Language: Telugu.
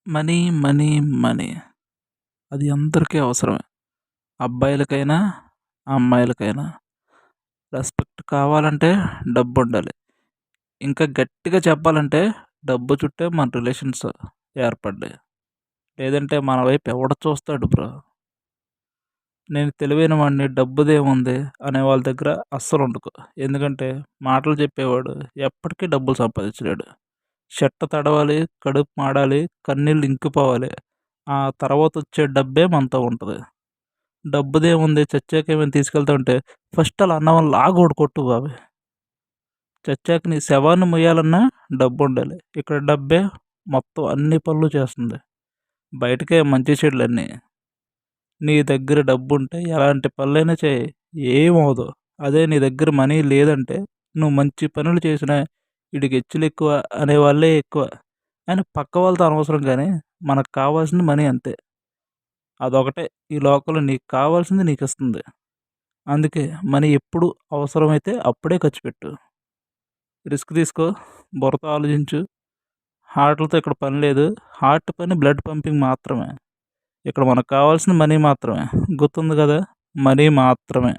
Money, money, money. అది అందరికీ అవసరమే. అబ్బాయిలకైనా, అమ్మాయిలకైనా. రెస్పెక్ట్ కావాలంటే డబ్బుండాలి. ఇంకా గట్టిగా చెప్పాలంటే డబ్బు చుట్టే మన రిలేషన్స్ ఏర్పడ్డాయి. లేదంటే మన వైపు ఎవడు చూస్తాడు బ్రో. నేను తెలివైన వాడిని డబ్బుదేముంది అనే వాళ్ళ దగ్గర అస్సలు ఉండకు. ఎందుకంటే మాటలు చెప్పేవాడు ఎప్పటికీ డబ్బులు సంపాదించలేడు. షర్ట్ తడవాలి, కడుపు మాడాలి, కన్నీళ్ళు ఇంకిపోవాలి. ఆ తర్వాత వచ్చే డబ్బే మనతో ఉంటది. డబ్బుదేముంది చచ్చాక ఏమైనా తీసుకెళ్తావంటే ఫస్ట్ ఆళ్ళ అన్నవాళ్ళని లాగి ఒకటి కొట్టు బాబోయ్! చచ్చాక నీ శవాన్ని మొయ్యాలన్నా డబ్బుండాలి. ఇక్కడ డబ్బే మొత్తం అన్ని పనులు చేస్తుంది. బయటకే మంచి చెడులన్నీ. నీ దగ్గర డబ్బుంటే ఎలాంటి పనులైనా చేయి. ఏమవ్వదు. అదే నీ దగ్గర మనీ లేదంటే నువ్వు మంచి పనులు చేసినా ఈడికి హెచ్చులెక్కువ అనేవాళ్ళే ఎక్కువ. అయినా పక్క వాళ్ళతో అనవసరం గానీ మనకు కావాల్సింది మనీ అంతే. అదొకటే ఈ లోకంలో నీకు కావాల్సింది నీకిస్తుంది. అందుకే మనీ ఎప్పుడు అవసరమైతే అప్పుడే ఖర్చు పెట్టు. రిస్క్ తీసుకో, బుర్రతో ఆలోచించు. హార్ట్‌లతో ఇక్కడ పని లేదు. హార్ట్ పని బ్లడ్ పంపింగ్ మాత్రమే. ఇక్కడ మనకు కావాల్సింది మనీ మాత్రమే. గుర్తుంది గదా! మనీ మాత్రమే.